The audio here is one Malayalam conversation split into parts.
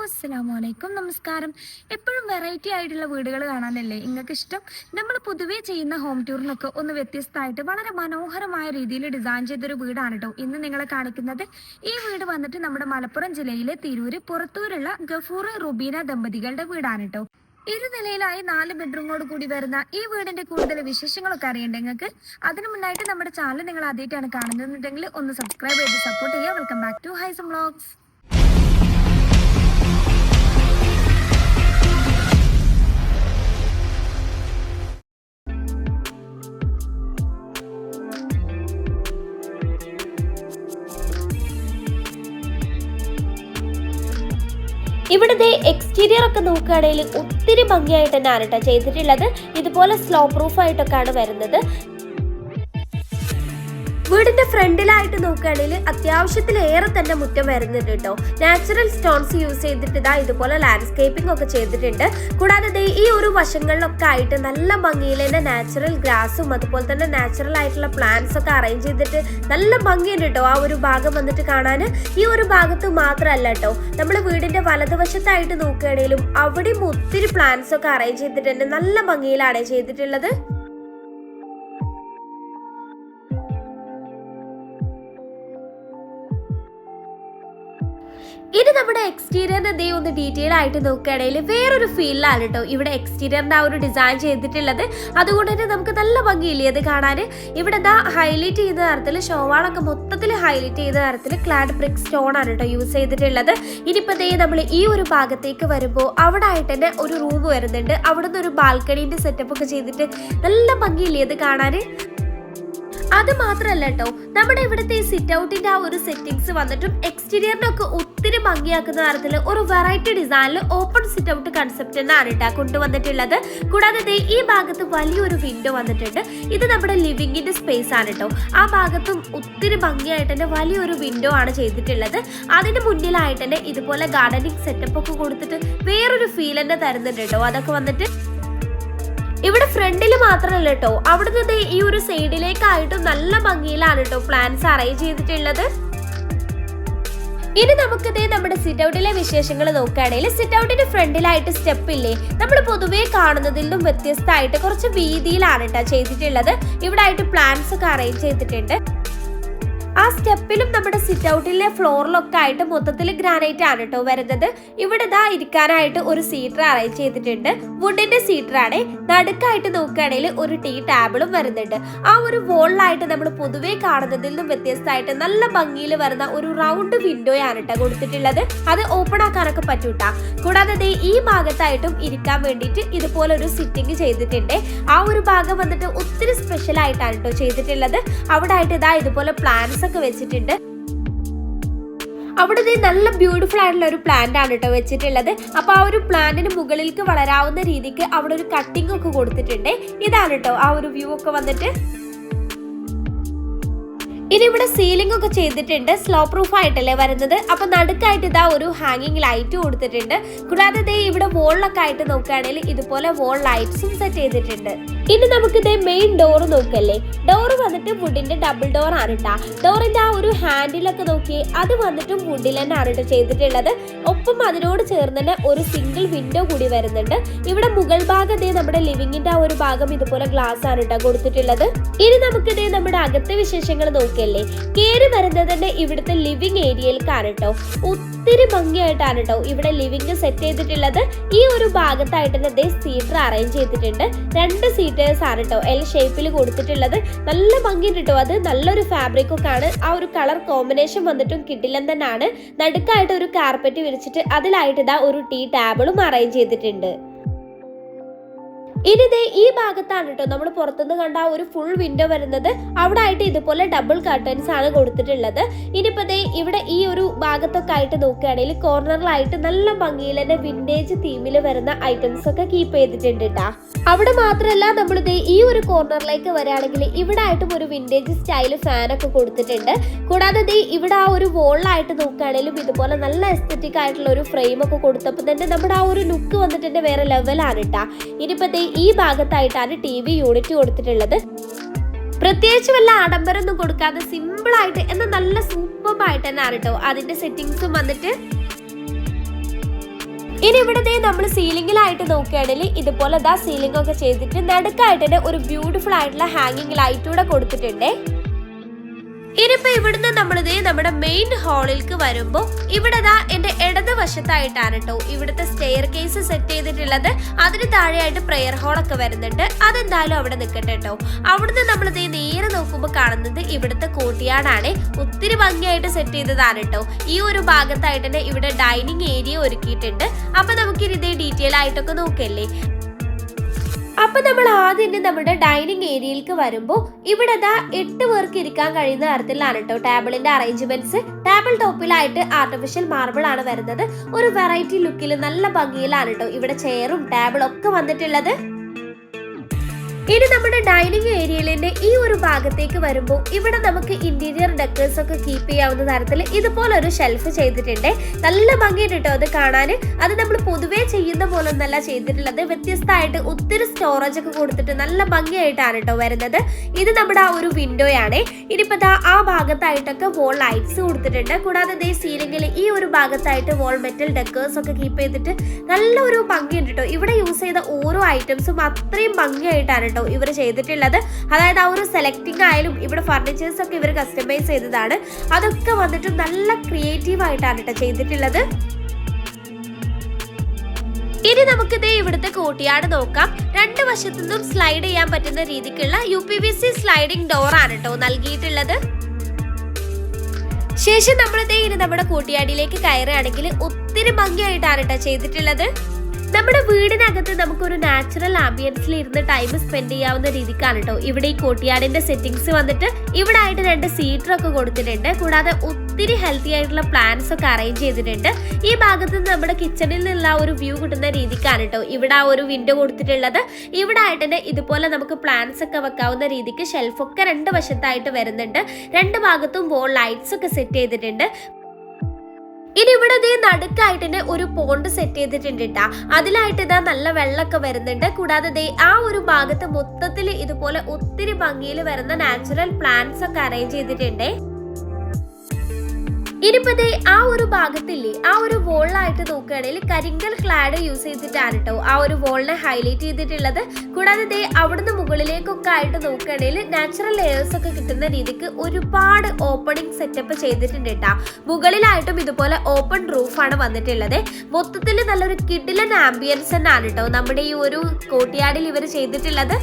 അസ്സലാമലൈക്കും, നമസ്കാരം. എപ്പോഴും വെറൈറ്റി ആയിട്ടുള്ള വീടുകൾ കാണാനല്ലേ നിങ്ങൾക്ക് ഇഷ്ടം? നമ്മൾ പൊതുവേ ചെയ്യുന്ന ഹോം ടൂറിനൊക്കെ ഒന്ന് വ്യത്യസ്തമായിട്ട് വളരെ മനോഹരമായ രീതിയിൽ ഡിസൈൻ ചെയ്തൊരു വീടാണ് കേട്ടോ ഇന്ന് നിങ്ങളെ കാണിക്കുന്നത്. ഈ വീട് വന്നിട്ട് നമ്മുടെ മലപ്പുറം ജില്ലയിലെ തിരൂര് പുറത്തൂരുള്ള ഗഫൂർ റുബീന ദമ്പതികളുടെ വീടാണ് കേട്ടോ. ഇരുനിലയിലായി 4 ബെഡ്റൂമോട് കൂടി വരുന്ന ഈ വീടിന്റെ കൂടുതൽ വിശേഷങ്ങളൊക്കെ അറിയണ്ടേ നിങ്ങൾക്ക്? അതിനു മുന്നായിട്ട് നമ്മുടെ ചാനൽ നിങ്ങൾ ആദ്യമായിട്ടാണ് കാണുന്നുണ്ടെങ്കിൽ ഒന്ന് സബ്സ്ക്രൈബ് ചെയ്ത് സപ്പോർട്ട് ചെയ്യുക. Welcome back to Haisam vlogs. ഇവിടുത്തെ എക്സ്റ്റീരിയർ ഒക്കെ നോക്കുകയാണെങ്കിൽ ഒത്തിരി ഭംഗിയായിട്ട് തന്നെയാണ് കേട്ടോ ചെയ്തിട്ടുള്ളത്. ഇതുപോലെ സ്ലോ പ്രൂഫ് ആയിട്ടൊക്കെയാണ് വരുന്നത്. വീടിന്റെ ഫ്രണ്ടിലായിട്ട് നോക്കുകയാണെങ്കിൽ അത്യാവശ്യത്തിലേറെ തന്നെ മുറ്റം വരുന്നുണ്ട് കേട്ടോ. നാച്ചുറൽ സ്റ്റോൺസ് യൂസ് ചെയ്തിട്ട് ഇതുപോലെ ലാൻഡ്സ്കേപ്പിംഗ് ഒക്കെ ചെയ്തിട്ടുണ്ട്. കൂടാതെ ഈ ഒരു വശങ്ങളിലൊക്കെ ആയിട്ട് നല്ല ഭംഗിയിൽ തന്നെ നാച്ചുറൽ ഗ്രാസും അതുപോലെ തന്നെ നാച്ചുറൽ ആയിട്ടുള്ള പ്ലാന്റ്സ് ഒക്കെ അറേഞ്ച് ചെയ്തിട്ട് നല്ല ഭംഗിയുണ്ട് കേട്ടോ ആ ഒരു ഭാഗം വന്നിട്ട് കാണാൻ. ഈ ഒരു ഭാഗത്ത് മാത്രമല്ല കേട്ടോ, നമ്മൾ വീടിന്റെ വലതുവശത്തായിട്ട് നോക്കുകയാണെങ്കിലും അവിടെയും ഒത്തിരി പ്ലാന്റ്സ് ഒക്കെ അറേഞ്ച് ചെയ്തിട്ടുണ്ട്. നല്ല ഭംഗിയിലാണ് ചെയ്തിട്ടുള്ളത്. ഇനി നമ്മുടെ എക്സ്റ്റീരിയറിന്റെ ഒന്ന് ഡീറ്റെയിൽ ആയിട്ട് നോക്കുകയാണെങ്കിൽ വേറൊരു ഫീലിലാണ് കേട്ടോ ഇവിടെ എക്സ്റ്റീരിയറിന്റെ ആ ഒരു ഡിസൈൻ ചെയ്തിട്ടുള്ളത്. അതുകൊണ്ട് തന്നെ നമുക്ക് നല്ല ഭംഗിയില്ലേ അത് കാണാൻ. ഇവിടെ ഹൈലൈറ്റ് ചെയ്യുന്ന തരത്തിൽ ഷോവാളൊക്കെ മൊത്തത്തിൽ ഹൈലൈറ്റ് ചെയ്യുന്ന തരത്തിൽ ക്ലാഡ് ബ്രിക്ക് സ്റ്റോൺ ആണ് കേട്ടോ യൂസ് ചെയ്തിട്ടുള്ളത്. ഇനിയിപ്പോൾ നമ്മൾ ഈ ഒരു ഭാഗത്തേക്ക് വരുമ്പോൾ അവിടെ ആയിട്ട് തന്നെ ഒരു റൂം വരുന്നുണ്ട്. അവിടെ നിന്ന് ഒരു ബാൽക്കണീന്റെ സെറ്റപ്പ് ഒക്കെ ചെയ്തിട്ട് നല്ല ഭംഗിയില്ലേ അത് കാണാൻ. അത് മാത്രല്ല കേട്ടോ, നമ്മുടെ ഇവിടുത്തെ ഈ സിറ്റ് ഔട്ടിന്റെ ആ ഒരു സെറ്റിംഗ്സ് വന്നിട്ടും എക്സ്റ്റീരിയറിനൊക്കെ ഒത്തിരി ഭംഗിയാക്കുന്ന തരത്തിൽ ഒരു വെറൈറ്റി ഡിസൈനിൽ ഓപ്പൺ സിറ്റ് ഔട്ട് കൺസെപ്റ്റ് തന്നെയാണ് കേട്ടോ കൊണ്ടുവന്നിട്ടുള്ളത്. കൂടാതെ ഈ ഭാഗത്ത് വലിയൊരു വിൻഡോ വന്നിട്ടുണ്ട്. ഇത് നമ്മുടെ ലിവിങ്ങിന്റെ സ്പേസ് ആണ് കേട്ടോ. ആ ഭാഗത്തും ഒത്തിരി ഭംഗിയായിട്ട് തന്നെ വലിയൊരു വിൻഡോ ആണ് ചെയ്തിട്ടുള്ളത്. അതിന് മുന്നിലായിട്ട് തന്നെ ഇതുപോലെ ഗാർഡനിങ് സെറ്റപ്പ് ഒക്കെ കൊടുത്തിട്ട് വേറൊരു ഫീൽ തന്നെ തരുന്നുണ്ട് കേട്ടോ. അതൊക്കെ വന്നിട്ട് ഇവിടെ ഫ്രണ്ടിൽ മാത്രമല്ല കേട്ടോ, അവിടുത്തെ ഈ ഒരു സൈഡിലേക്കായിട്ടും നല്ല ഭംഗിയിലാണ് കേട്ടോ പ്ലാന്റ്സ് അറേഞ്ച് ചെയ്തിട്ടുള്ളത്. ഇനി നമുക്ക് നമ്മുടെ സിറ്റ് ഔട്ടിലെ വിശേഷങ്ങൾ നോക്കുകയാണെങ്കിൽ സിറ്റ് ഔട്ടിന്റെ ഫ്രണ്ടിലായിട്ട് സ്റ്റെപ്പ് ഇല്ലേ, നമ്മൾ പൊതുവേ കാണുന്നതിൽ നിന്നും വ്യത്യസ്തമായിട്ട് കുറച്ച് വീതിയിലാണ് കേട്ടോ ചെയ്തിട്ടുള്ളത്. ഇവിടെ ആയിട്ട് പ്ലാന്റ്സ് ഒക്കെ അറേഞ്ച് ചെയ്തിട്ടുണ്ട്. ആ സ്റ്റെപ്പിലും നമ്മുടെ സിറ്റ് ഔട്ടിലെ ഫ്ലോറിലൊക്കെ ആയിട്ട് മൊത്തത്തിൽ ഗ്രാനൈറ്റ് ആണ് കേട്ടോ വരുന്നത്. ഇവിടെ ഇരിക്കാനായിട്ട് ഒരു സീറ്റർ അറേഞ്ച് ചെയ്തിട്ടുണ്ട്. വുഡിന്റെ സീറ്റർ ആണ്. നടുക്കായിട്ട് നോക്കുകയാണെങ്കിൽ ഒരു ടീ ടേബിളും വരുന്നുണ്ട്. ആ ഒരു വോളിലായിട്ട് നമ്മൾ പൊതുവേ കാണുന്നതിൽ നിന്നും വ്യത്യസ്തമായിട്ട് നല്ല ഭംഗിയിൽ വരുന്ന ഒരു റൗണ്ട് വിൻഡോയാണ് കേട്ടോ കൊടുത്തിട്ടുള്ളത്. അത് ഓപ്പൺ ആക്കാനൊക്കെ പറ്റൂട്ടാ. കൂടാതെ ഈ ഭാഗത്തായിട്ടും ഇരിക്കാൻ വേണ്ടിയിട്ട് ഇതുപോലെ ഒരു സിറ്റിംഗ് ചെയ്തിട്ടുണ്ട്. ആ ഒരു ഭാഗം വന്നിട്ട് ഒത്തിരി സ്പെഷ്യൽ ആയിട്ടാണ് കേട്ടോ ചെയ്തിട്ടുള്ളത്. അവിടെ ആയിട്ട് ഇതുപോലെ പ്ലാന്റ്സ് ഒക്കെ വെച്ചിട്ടുണ്ട്. അവിടെ നല്ല ബ്യൂട്ടിഫുൾ ആയിട്ടുള്ള ഒരു പ്ലാന്റ് ആണ് കേട്ടോ വെച്ചിട്ടുള്ളത്. അപ്പൊ ആ ഒരു പ്ലാന്റിന് മുകളിലേക്ക് വളരാവുന്ന രീതിക്ക് അവിടെ ഒരു കട്ടിംഗ് ഒക്കെ കൊടുത്തിട്ടുണ്ട്. ഇതാണ് കേട്ടോ ആ ഒരു വ്യൂ ഒക്കെ വന്നിട്ട്. ഇനി ഇവിടെ സീലിംഗ് ഒക്കെ ചെയ്തിട്ടുണ്ട്. സ്ലോ പ്രൂഫ് ആയിട്ടല്ലേ വരുന്നത്. അപ്പൊ നടുക്കായിട്ട് ഒരു ഹാങ്ങിങ് ലൈറ്റ് കൊടുത്തിട്ടുണ്ട്. കൂടാതെ ഇവിടെ വോളിലൊക്കെ ആയിട്ട് നോക്കുകയാണെങ്കിൽ ഇതുപോലെ വോൾ ലൈറ്റ്സും സെറ്റ് ചെയ്തിട്ടുണ്ട്. ഇനി നമുക്ക് മെയിൻ ഡോർ നോക്കല്ലേ. ഡോർ വന്നിട്ട് വുഡിന്റെ ഡബിൾ ഡോർ ആണ് കേട്ടോ. ഡോറിന്റെ ആ ഒരു ഹാൻഡിലൊക്കെ നോക്കി അത് വന്നിട്ട് വുഡിൽ തന്നെയാണ് കേട്ടോ ചെയ്തിട്ടുള്ളത്. ഒപ്പം അതിനോട് ചേർന്ന് തന്നെ ഒരു സിംഗിൾ വിൻഡോ കൂടി വരുന്നുണ്ട്. ഇവിടെ മുകൾ ഭാഗം നമ്മുടെ ലിവിങ്ങിന്റെ ആ ഒരു ഭാഗം ഇതുപോലെ ഗ്ലാസ് ആണ് കേട്ടോ കൊടുത്തിട്ടുള്ളത്. ഇനി നമുക്ക് നമ്മുടെ അകത്തെ വിശേഷങ്ങൾ നോക്കി കേറി വരുന്നത് തന്നെ ഇവിടുത്തെ ലിവിംഗ് ഏരിയയിലേക്കാണ് കേട്ടോ. ഒത്തിരി ഭംഗിയായിട്ടാണ് കേട്ടോ ഇവിടെ ലിവിംഗ് സെറ്റ് ചെയ്തിട്ടുള്ളത്. ഈ ഒരു ഭാഗത്തായിട്ട് തന്നെ സീറ്റർ അറേഞ്ച് ചെയ്തിട്ടുണ്ട്. 2 സീറ്റേഴ്സ് ആണ് കേട്ടോ എൽ ഷേപ്പിൽ കൊടുത്തിട്ടുള്ളത്. നല്ല ഭംഗിയുണ്ട് കേട്ടോ. അത് നല്ലൊരു ഫാബ്രിക് ഒക്കെ ആണ്. ആ ഒരു കളർ കോമ്പിനേഷൻ വന്നിട്ടും കിട്ടില്ല തന്നെയാണ്. നടുക്കായിട്ട് ഒരു കാർപ്പറ്റ് വിരിച്ചിട്ട് അതിലായിട്ട് ഒരു ടീ ടേബിളും അറേഞ്ച് ചെയ്തിട്ടുണ്ട്. ഇനി ദേ ഈ ഭാഗത്താണ് കേട്ടോ നമ്മൾ പുറത്തുനിന്ന് കണ്ട ആ ഒരു ഫുൾ വിൻഡോ വരുന്നത്. അവിടെ ആയിട്ട് ഇതുപോലെ ഡബിൾ കർട്ടൻസ് ആണ് കൊടുത്തിട്ടുള്ളത്. ഇനിയിപ്പോ ദേ ഇവിടെ ഈ ഒരു ഭാഗത്തൊക്കെ ആയിട്ട് നോക്കുകയാണെങ്കിൽ കോർണറിലായിട്ട് നല്ല ഭംഗിയിൽ തന്നെ വിന്റേജ് തീമിൽ വരുന്ന ഐറ്റംസ് ഒക്കെ കീപ്പ് ചെയ്തിട്ടുണ്ട് കേട്ടാ. അവിടെ മാത്രമല്ല നമ്മൾ ദേ ഈ ഒരു കോർണറിലേക്ക് വരികയാണെങ്കിൽ ഇവിടെ ആയിട്ടും ഒരു വിന്റേജ് സ്റ്റൈൽ ഫാൻ ഒക്കെ കൊടുത്തിട്ടുണ്ട്. കൂടാതെ ദേ ഇവിടെ ആ ഒരു വോളിലായിട്ട് നോക്കുകയാണെങ്കിലും ഇതുപോലെ നല്ല എസ്തെറ്റിക് ആയിട്ടുള്ള ഒരു ഫ്രെയിം ഒക്കെ കൊടുത്തപ്പോൾ തന്നെ നമ്മുടെ ആ ഒരു ലുക്ക് വന്നിട്ടുണ്ട് വേറെ ലെവലാണ് കേട്ടാ. ഇനിയിപ്പോ ദേ ഈ ഭാഗത്തായിട്ടാണ് TV യൂണിറ്റ് കൊടുത്തിട്ടുള്ളത്. പ്രത്യേകിച്ച് വല്ല ആഡംബരമൊന്നും കൊടുക്കാതെ സിമ്പിൾ ആയിട്ട് എന്നാൽ നല്ല സൂപ്പർ ആയിട്ട് തന്നെയാണ് കേട്ടോ അതിന്റെ സെറ്റിംഗ്സും വന്നിട്ട്. ഇനി ഇവിടെ നമ്മൾ സീലിംഗിലായിട്ട് നോക്കുകയാണെങ്കിൽ ഇതുപോലെ സീലിംഗ് ഒക്കെ ചെയ്തിട്ട് നടുക്കായിട്ട് ഒരു ബ്യൂട്ടിഫുൾ ആയിട്ടുള്ള ഹാങ്ങിങ് ലൈറ്റ് കൂടെ കൊടുത്തിട്ടുണ്ട്. ഇനിയിപ്പോ ഇവിടുന്ന് നമ്മുടെ മെയിൻ ഹാളിലേക്ക് വരുമ്പോ ഇവിടെ എന്റെ ഇടത് വശത്തായിട്ടാണ് കേട്ടോ ഇവിടുത്തെ സ്റ്റെയർ കേസ് സെറ്റ് ചെയ്തിട്ടുള്ളത്. അതിന് താഴെയായിട്ട് പ്രെയർ ഹോളൊക്കെ വരുന്നുണ്ട്. അതെന്തായാലും അവിടെ നിൽക്കട്ടെ കേട്ടോ. അവിടുന്ന് നമ്മൾ നേരെ നോക്കുമ്പോൾ കാണുന്നത് ഇവിടുത്തെ കോർട്ട്യാർഡാണ്. ഒത്തിരി ഭംഗിയായിട്ട് സെറ്റ് ചെയ്തതാണ് കേട്ടോ. ഈ ഒരു ഭാഗത്തായിട്ട് തന്നെ ഇവിടെ ഡൈനിങ് ഏരിയ ഒരുക്കിയിട്ടുണ്ട്. അപ്പൊ നമുക്ക് ഇതേ ഡീറ്റെയിൽ ആയിട്ടൊക്കെ നോക്കല്ലേ. അപ്പൊ നമ്മൾ ആദ്യം നമ്മുടെ ഡൈനിങ് ഏരിയയിലേക്ക് വരുമ്പോൾ ഇവിടെ 8 പേർക്ക് ഇരിക്കാൻ കഴിയുന്ന തരത്തിലാണ് കേട്ടോ ടേബിളിന്റെ അറേഞ്ച്മെന്റ്സ്. ടേബിൾ ടോപ്പിലായിട്ട് ആർട്ടിഫിഷ്യൽ മാർബിൾ ആണ് വരുന്നത്. ഒരു വെറൈറ്റി ലുക്കിൽ നല്ല ഭംഗിയിലാണ് കേട്ടോ ഇവിടെ ചെയറും ടേബിളും ഒക്കെ വന്നിട്ടുള്ളത്. ഇനി നമ്മുടെ ഡൈനിങ് ഏരിയയിലെ ഈ ഒരു ഭാഗത്തേക്ക് വരുമ്പോൾ ഇവിടെ നമുക്ക് ഇന്റീരിയർ ഡെക്കേഴ്സ് ഒക്കെ കീപ്പ് ചെയ്യാവുന്ന തരത്തിൽ ഇതുപോലെ ഒരു ഷെൽഫ് ചെയ്തിട്ടുണ്ട്. നല്ല ഭംഗിയുണ്ട് കേട്ടോ അത് കാണാൻ. അത് നമ്മൾ പൊതുവേ ചെയ്യുന്ന പോലെ ഒന്നല്ല ചെയ്തിട്ടുള്ളത്. വ്യത്യസ്തമായിട്ട് ഒത്തിരി സ്റ്റോറേജ് ഒക്കെ കൊടുത്തിട്ട് നല്ല ഭംഗിയായിട്ടാണ് കേട്ടോ വരുന്നത്. ഇത് നമ്മുടെ ആ ഒരു വിൻഡോയാണ്. ഇനിയിപ്പോ ആ ഭാഗത്തായിട്ടൊക്കെ വോൾ ലൈറ്റ്സ് കൊടുത്തിട്ടുണ്ട്. കൂടാതെ സീലിംഗിൽ ഈ ഒരു ഭാഗത്തായിട്ട് വോൾ മെറ്റൽ ഡെക്കേഴ്സ് ഒക്കെ കീപ്പ് ചെയ്തിട്ട് നല്ലൊരു ഭംഗിയുണ്ട് കേട്ടോ. ഇവിടെ യൂസ് ചെയ്ത ഓരോ ഐറ്റംസും അത്രയും ഭംഗിയായിട്ടാണ് ഇവർ ചെയ്തിട്ടുള്ളത്. അതായത് ആ ഒരു സെലക്ടിങ് ആയാലും ഇവിടെ ഫർണിച്ചേഴ്സ് ഒക്കെ ഇവർ കസ്റ്റമൈസ് ചെയ്തതാണ്. അതൊക്കെ വന്നിട്ട് നല്ല ക്രിയേറ്റീവ് ആയിട്ടാണ് കേട്ടോ ചെയ്തിട്ടുള്ളത്. ഇനി നമുക്ക് ഇവിടുത്തെ കോർട്ട്യാർഡ് നോക്കാം. രണ്ട് വശത്തു നിന്നും സ്ലൈഡ് ചെയ്യാൻ പറ്റുന്ന രീതിക്കുള്ള UPVC സ്ലൈഡിംഗ് ഡോർ ആണ് കേട്ടോ നൽകിയിട്ടുള്ളത്. ശേഷം നമ്മൾ ഇനി നമ്മുടെ കോർട്ട്യാർഡിലേക്ക് കയറുകയാണെങ്കിൽ ഒത്തിരി ഭംഗിയായിട്ടാണ് കേട്ടോ ചെയ്തിട്ടുള്ളത്. നമ്മുടെ വീടിനകത്ത് നമുക്കൊരു നാച്ചുറൽ ആംബിയൻസിൽ ഇരുന്ന് ടൈം സ്പെൻഡ് ചെയ്യാവുന്ന രീതിക്കാണ് കേട്ടോ ഇവിടെ ഈ കോർട്ട്യാർഡിന്റെ സെറ്റിംഗ്സ് വന്നിട്ട്. ഇവിടെ ആയിട്ട് 2 സീറ്റർ ഒക്കെ കൊടുത്തിട്ടുണ്ട്. കൂടാതെ ഒത്തിരി ഹെൽത്തി ആയിട്ടുള്ള പ്ലാന്റ്സ് ഒക്കെ അറേഞ്ച് ചെയ്തിട്ടുണ്ട്. ഈ ഭാഗത്ത് നിന്ന് നമ്മുടെ കിച്ചണിൽ നിന്നുള്ള ഒരു വ്യൂ കിട്ടുന്ന രീതിക്കാണ് കേട്ടോ ഇവിടെ ആ ഒരു വിൻഡോ കൊടുത്തിട്ടുള്ളത്. ഇവിടെ ആയിട്ട് ഇതുപോലെ നമുക്ക് പ്ലാന്റ്സ് ഒക്കെ വെക്കാവുന്ന രീതിക്ക് ഷെൽഫൊക്കെ 2 വശത്തായിട്ട് വരുന്നുണ്ട്. 2 ഭാഗത്തും വോൾ ലൈറ്റ്സ് ഒക്കെ സെറ്റ് ചെയ്തിട്ടുണ്ട്. ഇനി ഇവിടെ നടുക്കായിട്ട് ഒരു പോണ്ട് സെറ്റ് ചെയ്തിട്ടുണ്ട് കേട്ടാ. അതിലായിട്ട് നല്ല വെള്ളമൊക്കെ വരുന്നുണ്ട്. കൂടാതെ ആ ഒരു ഭാഗത്ത് മൊത്തത്തിൽ ഇതുപോലെ ഒത്തിരി ഭംഗിയിൽ വരുന്ന നാച്ചുറൽ പ്ലാന്റ്സ് ഒക്കെ അറേഞ്ച് ചെയ്തിട്ടുണ്ട്. ഇനിയിപ്പോ ആ ഒരു ഭാഗത്തില്ലേ ആ ഒരു വോളിലായിട്ട് നോക്കുകയാണെങ്കിൽ കരിങ്കൽ ക്ലാഡ് യൂസ് ചെയ്തിട്ടാണ് കേട്ടോ ആ ഒരു വോളിനെ ഹൈലൈറ്റ് ചെയ്തിട്ടുള്ളത്. കൂടാതെ അവിടുന്ന് മുകളിലേക്കൊക്കെ ആയിട്ട് നോക്കുകയാണെങ്കിൽ നാച്ചുറൽ ലെയേഴ്സ് ഒക്കെ കിട്ടുന്ന രീതിക്ക് ഒരുപാട് ഓപ്പണിംഗ് സെറ്റപ്പ് ചെയ്തിട്ടുണ്ട് കേട്ടാ. മുകളിലായിട്ടും ഇതുപോലെ ഓപ്പൺ റൂഫാണ് വന്നിട്ടുള്ളത്. മൊത്തത്തിൽ നല്ലൊരു കിടിലൻ ആംബിയൻസ് തന്നെയാണ് കേട്ടോ നമ്മുടെ ഈ ഒരു കോർട്ട്യാർഡിൽ ഇവർ ചെയ്തിട്ടുള്ളത്.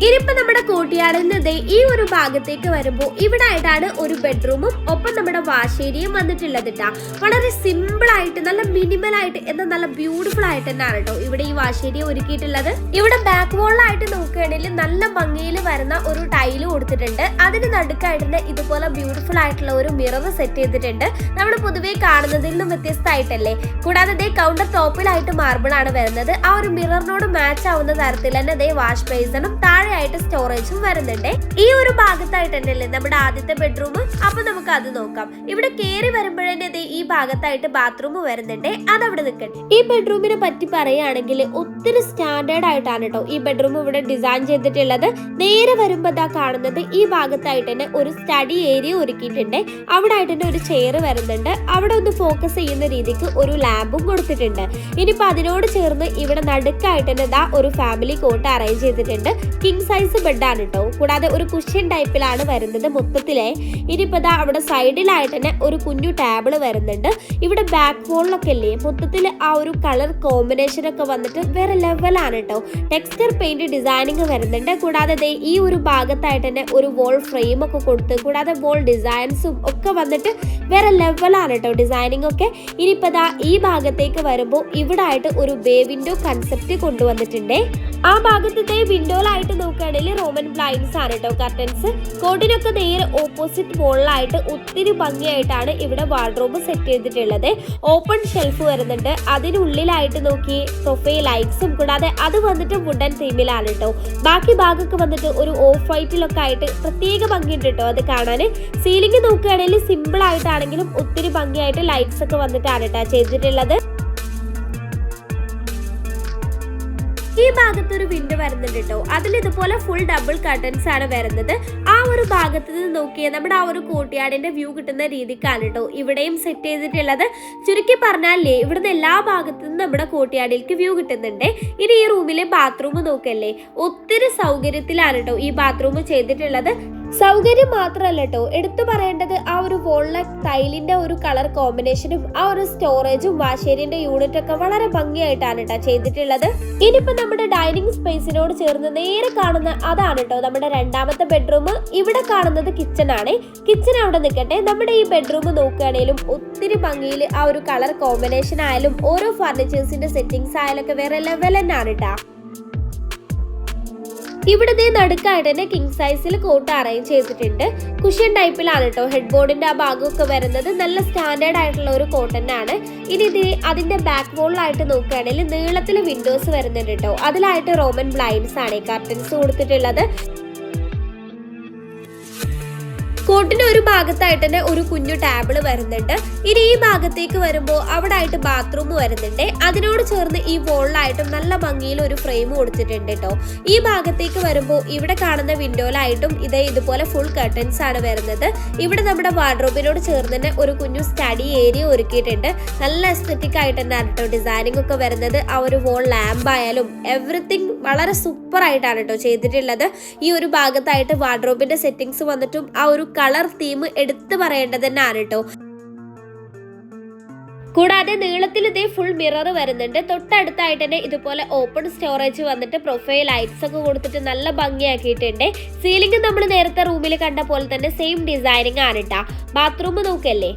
ഇനിയിപ്പോ നമ്മുടെ കോർട്ട്യാർഡിൽ നിന്ന് ഈ ഒരു ഭാഗത്തേക്ക് വരുമ്പോൾ ഇവിടെ ആയിട്ടാണ് ഒരു ബെഡ്റൂമും ഒപ്പം നമ്മുടെ വാഷ് ഏരിയയും വന്നിട്ടുള്ളത് കേട്ടാ. വളരെ സിമ്പിൾ ആയിട്ട് നല്ല മിനിമൽ ആയിട്ട് എന്നാൽ നല്ല ബ്യൂട്ടിഫുൾ ആയിട്ട് തന്നെയാണ് കേട്ടോ ഇവിടെ ഈ വാഷ് ഏരിയ ഒരുക്കിയിട്ടുള്ളത്. ഇവിടെ ബാക്ക് വോളിലായിട്ട് നോക്കുകയാണെങ്കിൽ നല്ല ഭംഗിയിൽ വരുന്ന ഒരു ടൈല് കൊടുത്തിട്ടുണ്ട്. അതിന് നടുക്കായിട്ട് ഇതുപോലെ ബ്യൂട്ടിഫുൾ ആയിട്ടുള്ള ഒരു മിറർ സെറ്റ് ചെയ്തിട്ടുണ്ട്. നമ്മൾ പൊതുവേ കാണുന്നതിൽ നിന്നും വ്യത്യസ്തമായിട്ടല്ലേ. കൂടാതെ കൗണ്ടർ ടോപ്പിലായിട്ട് മാർബിൾ ആണ് വരുന്നത്. ആ ഒരു മിററിനോട് മാച്ച് ആവുന്ന തരത്തിൽ തന്നെ വാഷ് ബേസിനും താഴെ ആയിട്ട് സ്റ്റോറേജും വരുന്നുണ്ട്. ഈ ഒരു ഭാഗത്തായിട്ട് തന്നെയല്ലേ നമ്മുടെ ആദ്യത്തെ ബെഡ്റൂം. അപ്പൊ നമുക്ക് അത് നോക്കാം. ഇവിടെ കയറി വരുമ്പോഴേ ഈ ഭാഗത്തായിട്ട് ബാത്റൂം വരുന്നുണ്ട്. അതവിടെ നിൽക്കട്ടെ. ഈ ബെഡ്റൂമിനെ പറ്റി പറയുകയാണെങ്കിൽ ഒത്തിരി സ്റ്റാൻഡേർഡ് ആയിട്ടാണ് കേട്ടോ ഈ ബെഡ്റൂം ഇവിടെ ഡിസൈൻ ചെയ്തിട്ടുള്ളത്. നേരെ വരുമ്പോ കാണുന്നത് ഈ ഭാഗത്തായിട്ട് തന്നെ ഒരു സ്റ്റഡി ഏരിയ ഒരുക്കിയിട്ടുണ്ട്. അവിടെ ആയിട്ട് തന്നെ ഒരു ചെയർ വരുന്നുണ്ട്. അവിടെ ഒന്ന് ഫോക്കസ് ചെയ്യുന്ന രീതിക്ക് ഒരു ലാമ്പും കൊടുത്തിട്ടുണ്ട്. ഇനിയിപ്പോ അതിനോട് ചേർന്ന് ഇവിടെ നടുക്കായിട്ട് തന്നെ ഒരു ഫാമിലി കോട്ട് അറേഞ്ച് ചെയ്തിട്ടുണ്ട്. കിങ് കിങ് സൈസ് ബെഡാണ് കേട്ടോ. കൂടാതെ ഒരു കുഷ്യൻ ടൈപ്പിലാണ് വരുന്നത് മൊത്തത്തിലെ. ഇനിയിപ്പോൾ അവിടെ സൈഡിലായിട്ട് തന്നെ ഒരു കുഞ്ഞു ടേബിൾ വരുന്നുണ്ട്. ഇവിടെ ബാക്ക് വോളിലൊക്കെ അല്ലേ മൊത്തത്തിൽ ആ ഒരു കളർ കോമ്പിനേഷൻ ഒക്കെ വന്നിട്ട് വേറെ ലെവലാണ് കേട്ടോ. ടെക്സ്ചർ പെയിന്റ് ഡിസൈനിങ് വരുന്നുണ്ട്. കൂടാതെ ഈ ഒരു ഭാഗത്തായിട്ട് തന്നെ ഒരു വോൾ ഫ്രെയിം ഒക്കെ കൊടുത്ത് കൂടാതെ വോൾ ഡിസൈൻസും ഒക്കെ വന്നിട്ട് വേറെ ലെവലാണ് കേട്ടോ ഡിസൈനിങ് ഒക്കെ. ഇനിയിപ്പോൾ ഈ ഭാഗത്തേക്ക് വരുമ്പോൾ ഇവിടെ ആയിട്ട് ഒരു ബേ വിൻഡോ കൺസെപ്റ്റ് കൊണ്ടുവന്നിട്ടുണ്ട്. ആ ഭാഗത്തെ വിൻഡോയിലായിട്ട് നോക്കുകയാണെങ്കിൽ റോമൻ ബ്ലൈൻഡ്സ് ആണ് കേട്ടോ കർട്ടൻസ്. കോട്ടിനൊക്കെ നേരെ ഓപ്പോസിറ്റ് വോളിലായിട്ട് ഒത്തിരി ഭംഗിയായിട്ടാണ് ഇവിടെ വാർഡ്രോബ് സെറ്റ് ചെയ്തിട്ടുള്ളത്. ഓപ്പൺ ഷെൽഫ് വരുന്നുണ്ട്. അതിനുള്ളിലായിട്ട് നോക്കി പ്രൊഫൈൽ ലൈറ്റ്സും കൂടാതെ അത് വന്നിട്ട് വുഡൻ തീമിലാണ് കേട്ടോ. ബാക്കി ഭാഗമൊക്കെ വന്നിട്ട് ഒരു ഓഫ് വൈറ്റിലൊക്കെ ആയിട്ട് പ്രത്യേക ഭംഗിയുണ്ട് കേട്ടോ അത് കാണാൻ. സീലിംഗ് നോക്കുകയാണെങ്കിൽ സിമ്പിൾ ആയിട്ടാണെങ്കിലും ഒത്തിരി ഭംഗിയായിട്ട് ലൈറ്റ്സ് ഒക്കെ വന്നിട്ടാണ് കേട്ടോ ചെയ്തിട്ടുള്ളത്. ഈ ഭാഗത്തൊരു വിൻഡോ വരുന്നുണ്ട് കേട്ടോ. അതിൽ ഇതുപോലെ ഫുൾ ഡബിൾ കർട്ടൻസ് ആണ് വരുന്നത്. ആ ഒരു ഭാഗത്ത് നിന്ന് നോക്കിയാൽ നമ്മുടെ ആ ഒരു കോർട്ട്യാർഡിന്റെ വ്യൂ കിട്ടുന്ന രീതിക്കാണ് കേട്ടോ ഇവിടെയും സെറ്റ് ചെയ്തിട്ടുള്ളത്. ചുരുക്കി പറഞ്ഞാലേ ഇവിടുന്ന് എല്ലാ ഭാഗത്തു നിന്നും നമ്മുടെ കോർട്ട്യാർഡിലേക്ക് വ്യൂ കിട്ടുന്നുണ്ട്. ഇനി ഈ റൂമിലെ ബാത്റൂം നോക്കല്ലേ, ഒത്തിരി സൗകര്യത്തിലാണ് കേട്ടോ ഈ ബാത്റൂം ചെയ്തിട്ടുള്ളത്. സൗകര്യം മാത്രമല്ല കേട്ടോ, എടുത്തു പറയേണ്ടത് ആ ഒരു വോളിലെ ടൈലിന്റെ ഒരു കളർ കോമ്പിനേഷനും ആ ഒരു സ്റ്റോറേജും വാഷേരിയന്റെ യൂണിറ്റ് ഒക്കെ വളരെ ഭംഗിയായിട്ടാണ് കേട്ടോ ചെയ്തിട്ടുള്ളത്. ഇനിയിപ്പോ നമ്മുടെ ഡൈനിങ് സ്പേസിനോട് ചേർന്ന് നേരെ കാണുന്ന അതാണ് കേട്ടോ നമ്മുടെ രണ്ടാമത്തെ ബെഡ്റൂം. ഇവിടെ കാണുന്നത് കിച്ചൺ ആണ്. കിച്ചൺ അവിടെ നിൽക്കട്ടെ. നമ്മുടെ ഈ ബെഡ്റൂം നോക്കുകയാണെങ്കിലും ഒത്തിരി ഭംഗിയിൽ ആ ഒരു കളർ കോമ്പിനേഷൻ ആയാലും ഓരോ ഫർണിച്ചേഴ്സിന്റെ സെറ്റിംഗ്സ് ആയാലും ഒക്കെ വേറെ ലെവൽ തന്നെയാണ് കേട്ടോ. ഇവിടുത്തെ നടുക്കായിട്ട് തന്നെ കിങ് സൈസിൽ കോട്ട് അറേഞ്ച് ചെയ്തിട്ടുണ്ട്. കുഷ്യൻ ടൈപ്പിലാണ് കേട്ടോ ഹെഡ് ബോർഡിന്റെ ആ ഭാഗമൊക്കെ വരുന്നത്. നല്ല സ്റ്റാൻഡേർഡ് ആയിട്ടുള്ള ഒരു കോട്ടനാണ്. ഇനി അതിന്റെ ബാക്ക് വോളിലായിട്ട് നോക്കുകയാണെങ്കിൽ നീളത്തിൽ വിൻഡോസ് വരുന്നുണ്ട് കേട്ടോ. അതിലായിട്ട് റോമൻ ബ്ലൈൻഡ്സ് ആണ് കർട്ടൻസ് കൊടുത്തിട്ടുള്ളത്. കോട്ടിന്റെ ഒരു ഭാഗത്തായിട്ട് തന്നെ ഒരു കുഞ്ഞു ടേബിള് വരുന്നുണ്ട്. ഇനി ഈ ഭാഗത്തേക്ക് വരുമ്പോൾ അവിടെ ആയിട്ട് ബാത്റൂം വരുന്നുണ്ട്. അതിനോട് ചേർന്ന് ഈ വോളിലായിട്ടും നല്ല ഭംഗിയിൽ ഒരു ഫ്രെയിം കൊടുത്തിട്ടുണ്ട് കേട്ടോ. ഈ ഭാഗത്തേക്ക് വരുമ്പോൾ ഇവിടെ കാണുന്ന വിൻഡോയിലായിട്ടും ഇതുപോലെ ഫുൾ കർട്ടൻസ് ആണ് വരുന്നത്. ഇവിടെ നമ്മുടെ വാർഡ്രോബിനോട് ചേർന്ന് തന്നെ ഒരു കുഞ്ഞു സ്റ്റഡി ഏരിയ ഒരുക്കിയിട്ടുണ്ട്. നല്ല എസ്തെറ്റിക് ആയിട്ട് തന്നെയാണ് കേട്ടോ ഡിസൈനിങ് ഒക്കെ വരുന്നത്. ആ ഒരു വോൾ ലാമ്പ് ആയാലും എവറിത്തിങ് വളരെ സൂപ്പർ ആയിട്ടാണ് കേട്ടോ ചെയ്തിട്ടുള്ളത്. ഈ ഒരു ഭാഗത്തായിട്ട് വാർഡ്രോബിന്റെ സെറ്റിംഗ്സ് വന്നിട്ടും ആ ഒരു കളർ തീം എടുത്തു പറയേണ്ടത് തന്നെയാണ് കേട്ടോ. കൂടാതെ നീളത്തിൽ ഇതേ ഫുൾ മിറർ വരുന്നുണ്ട്. തൊട്ടടുത്തായിട്ട് തന്നെ ഇതുപോലെ ഓപ്പൺ സ്റ്റോറേജ് വന്നിട്ട് പ്രൊഫൈൽ ലൈറ്റ്സ് ഒക്കെ കൊടുത്തിട്ട് നല്ല ഭംഗിയാക്കിയിട്ടുണ്ട്. സീലിംഗ് നമ്മൾ നേരത്തെ റൂമിൽ കണ്ട പോലെ തന്നെ സെയിം ഡിസൈനിങ് ആണ് കേട്ടോ. ബാത്റൂം നോക്കല്ലേ,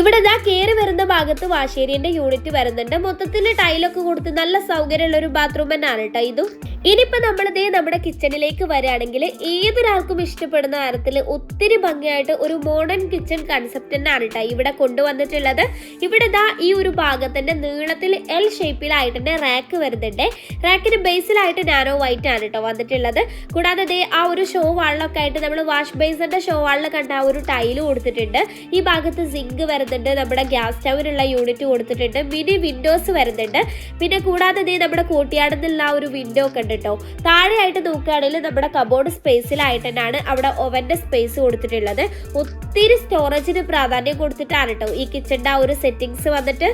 ഇവിടെ കയറി വരുന്ന ഭാഗത്ത് വാഷേരിയന്റെ യൂണിറ്റ് വരുന്നുണ്ട്. മൊത്തത്തിൽ ടൈലൊക്കെ കൊടുത്ത് നല്ല സൗകര്യമുള്ള ഒരു ബാത്റൂം തന്നെയാണ് കേട്ടോ ഇതും. ഇനിയിപ്പോൾ നമ്മുടെ കിച്ചണിലേക്ക് വരികയാണെങ്കിൽ ഏതൊരാൾക്കും ഇഷ്ടപ്പെടുന്ന തരത്തിൽ ഒത്തിരി ഭംഗിയായിട്ട് ഒരു മോഡേൺ കിച്ചൺ കൺസെപ്റ്റ് തന്നെയാണ് കേട്ടോ ഇവിടെ കൊണ്ടുവന്നിട്ടുള്ളത്. ഇവിടെ ഈ ഒരു ഭാഗത്തിന്റെ നീളത്തിൽ എൽ ഷേപ്പിലായിട്ട് തന്നെ റാക്ക് വരുന്നുണ്ട്. റാക്കിന് ബേസിലായിട്ട് നാനോ വൈറ്റ് ആണ് കേട്ടോ വന്നിട്ടുള്ളത്. കൂടാതെ ആ ഒരു ഷോ വാളിലൊക്കെ ആയിട്ട് നമ്മൾ വാഷ് ബേസിന്റെ ഷോ വാളിൽ കണ്ട ആ ഒരു ടൈല് കൊടുത്തിട്ടുണ്ട്. ഈ ഭാഗത്ത് സിങ്ക് വരുന്നുണ്ട്. നമ്മുടെ ഗ്യാസ് സ്റ്റവിനുള്ള യൂണിറ്റ് കൊടുത്തിട്ടുണ്ട്. മിനി വിൻഡോസ് വരുന്നുണ്ട്. പിന്നെ കൂടാതെ നമ്മുടെ കോർട്ട്യാർഡിൽ ആ ഒരു വിൻഡോ ഒക്കെ കേട്ടോ. താഴെയായിട്ട് നോക്കുകയാണെങ്കിൽ നമ്മുടെ കബോർഡ് സ്പേസിലായിട്ട് തന്നെയാണ് അവിടെ ഓവന്റെ സ്പേസ് കൊടുത്തിട്ടുള്ളത്. ഒത്തിരി സ്റ്റോറേജിന് പ്രാധാന്യം കൊടുത്തിട്ടാണ് കേട്ടോ ഈ കിച്ചണിന്റെ ആ ഒരു സെറ്റിംഗ്സ് വന്നിട്ട്.